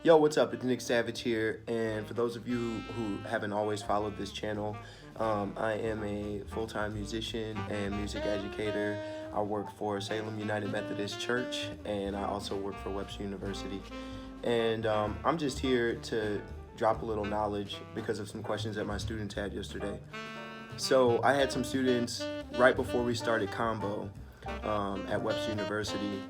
Yo, what's up? It's Nick Savage here, and for those of you who haven't always followed this channel, I am a full-time musician and music educator. I work for Salem United Methodist Church, and I also work for Webster University. And I'm just here to drop a little knowledge because of some questions that my students had yesterday. So I had some students right before we started Combo at Webster University,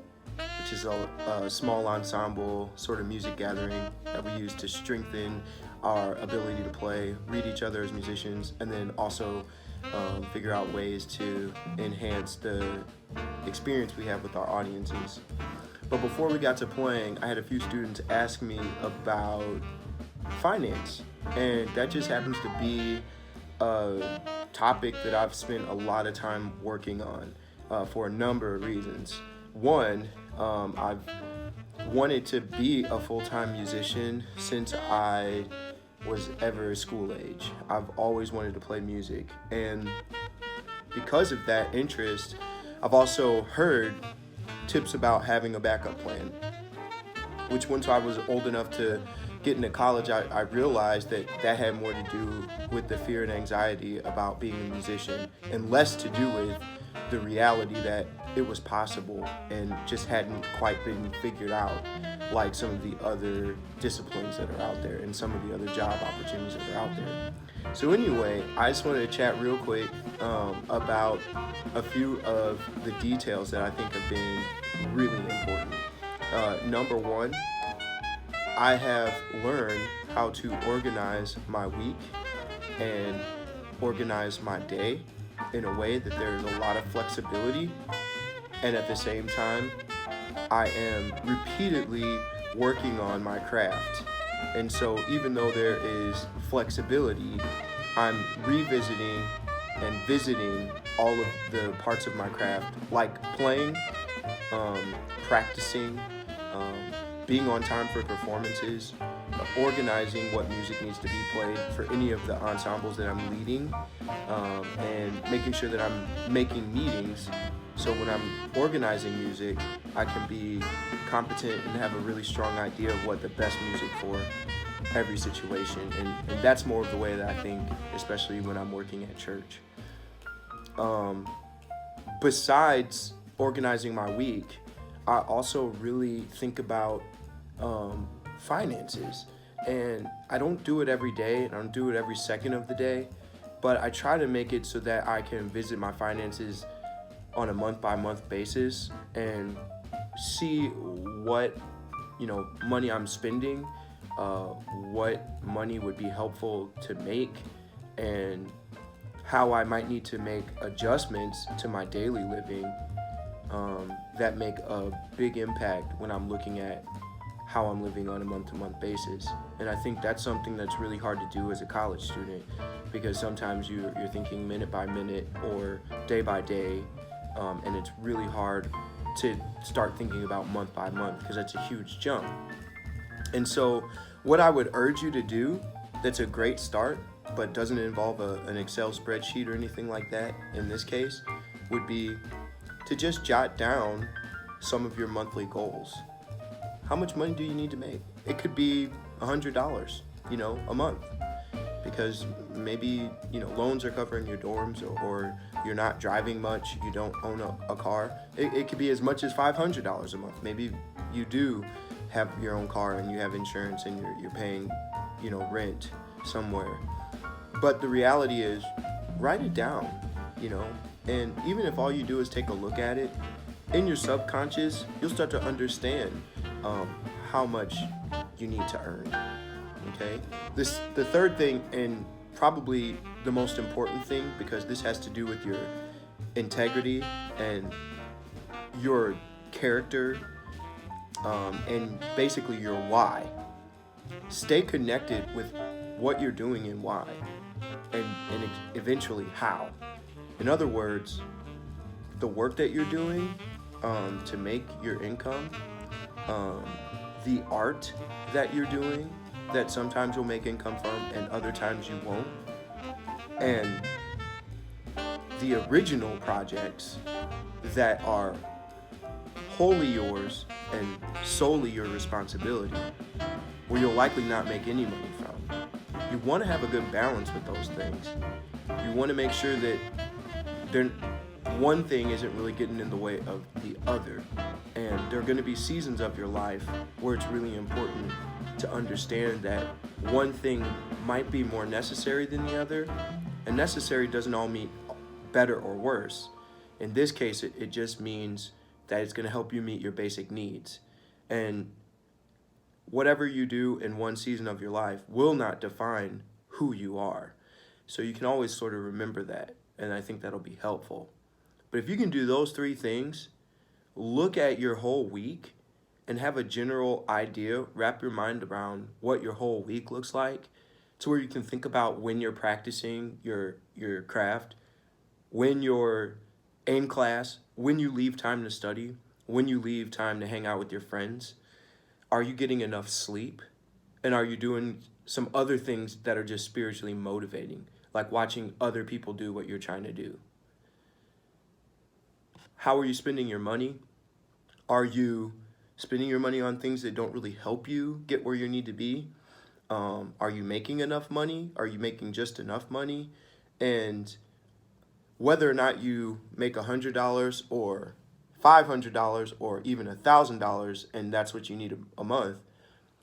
which is a small ensemble sort of music gathering that we use to strengthen our ability to play, read each other as musicians, and then also figure out ways to enhance the experience we have with our audiences. But before we got to playing, I had a few students ask me about finance, and that just happens to be a topic that I've spent a lot of time working on for a number of reasons. One, I've wanted to be a full-time musician since I was ever school age. I've always wanted to play music, and because of that interest, I've also heard tips about having a backup plan, which once I was old enough to get into college, I realized that had more to do with the fear and anxiety about being a musician and less to do with the reality that it was possible and just hadn't quite been figured out like some of the other disciplines that are out there and some of the other job opportunities that are out there. So anyway, I just wanted to chat real quick about a few of the details that I think have been really important. Number one, I have learned how to organize my week and organize my day in a way that there's a lot of flexibility, and at the same time I am repeatedly working on my craft. And so even though there is flexibility, I'm revisiting and visiting all of the parts of my craft, like playing, practicing, being on time for performances, organizing what music needs to be played for any of the ensembles that I'm leading, and making sure that I'm making meetings so when I'm organizing music, I can be competent and have a really strong idea of what the best music for every situation. And that's more of the way that I think, especially when I'm working at church. Besides organizing my week, I also really think about finances. And I don't do it every day, and I don't do it every second of the day, but I try to make it so that I can visit my finances on a month-by-month basis and see what money I'm spending, what money would be helpful to make, and how I might need to make adjustments to my daily living that make a big impact when I'm looking at how I'm living on a month-to-month basis. And I think that's something that's really hard to do as a college student, because sometimes you're thinking minute by minute or day by day, and it's really hard to start thinking about month by month because that's a huge jump. And so what I would urge you to do that's a great start but doesn't involve an Excel spreadsheet or anything like that in this case would be to just jot down some of your monthly goals. How much money do you need to make? It could be $100, a month, because maybe, loans are covering your dorms, or you're not driving much, you don't own a car. It could be as much as $500 a month. Maybe you do have your own car and you have insurance and you're paying, rent somewhere. But the reality is, write it down, and even if all you do is take a look at it, in your subconscious, you'll start to understand how much you need to earn, okay? The third thing, and probably the most important thing, because this has to do with your integrity and your character, and basically your why. Stay connected with what you're doing and why, and eventually how. In other words, the work that you're doing to make your income, the art that you're doing that sometimes you'll make income from and other times you won't, and the original projects that are wholly yours and solely your responsibility. where you'll likely not make any money from. You want to have a good balance with those things. You want to make sure that one thing isn't really getting in the way of the other. And there are going to be seasons of your life where it's really important to understand that one thing might be more necessary than the other, and necessary doesn't all mean better or worse. In this case, it just means that it's going to help you meet your basic needs. And whatever you do in one season of your life will not define who you are. So you can always sort of remember that, and I think that'll be helpful. But if you can do those three things, look at your whole week and have a general idea, wrap your mind around what your whole week looks like, to where you can think about when you're practicing your craft, when you're in class, when you leave time to study, when you leave time to hang out with your friends. Are you getting enough sleep? And are you doing some other things that are just spiritually motivating, like watching other people do what you're trying to do? How are you spending your money? Are you spending your money on things that don't really help you get where you need to be? Are you making enough money? Are you making just enough money? And whether or not you make $100 or $500 or even $1,000, and that's what you need a month,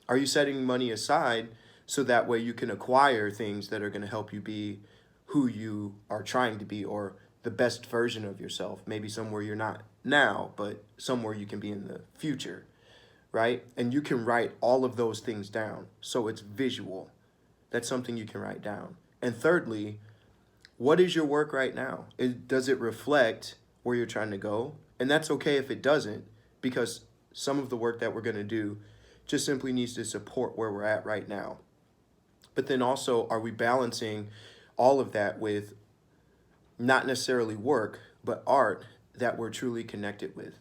are you setting money aside so that way you can acquire things that are going to help you be who you are trying to be, or the best version of yourself, maybe somewhere you're not now, but somewhere you can be in the future, right? And you can write all of those things down, so it's visual. That's something you can write down. And thirdly, what is your work right now? Does it reflect where you're trying to go? And that's okay if it doesn't, because some of the work that we're going to do just simply needs to support where we're at right now. But then also, are we balancing all of that with not necessarily work, but art that we're truly connected with?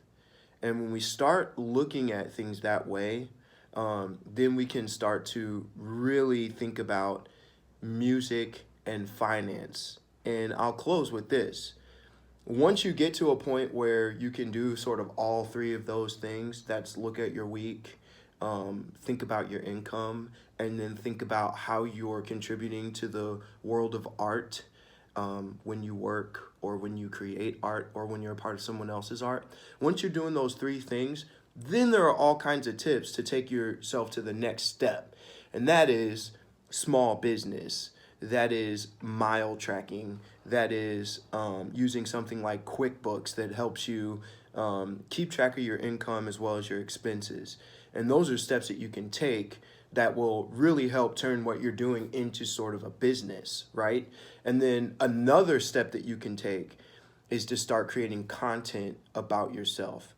And when we start looking at things that way, then we can start to really think about music and finance. And I'll close with this. Once you get to a point where you can do sort of all three of those things, that's look at your week, think about your income, and then think about how you're contributing to the world of art when you work, or when you create art, or when you're a part of someone else's art. Once you're doing those three things, then there are all kinds of tips to take yourself to the next step. And that is small business. That is mile tracking. That is using something like QuickBooks that helps you keep track of your income as well as your expenses. And those are steps that you can take that will really help turn what you're doing into sort of a business, right? And then another step that you can take is to start creating content about yourself.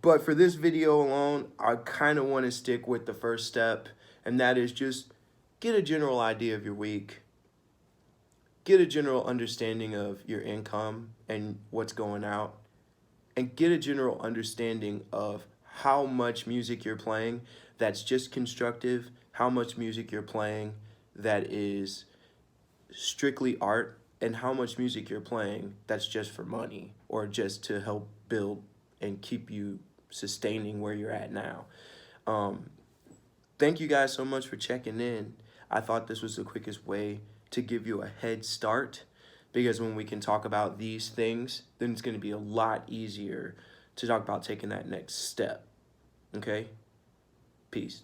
But for this video alone, I kind of want to stick with the first step, and that is just get a general idea of your week. Get a general understanding of your income and what's going out. And get a general understanding of how much music you're playing that's just constructive, how much music you're playing that is strictly art, and how much music you're playing that's just for money or just to help build and keep you sustaining where you're at now. Thank you guys so much for checking in. I thought this was the quickest way to give you a head start, because when we can talk about these things, then it's going to be a lot easier to talk about taking that next step. Okay? Peace.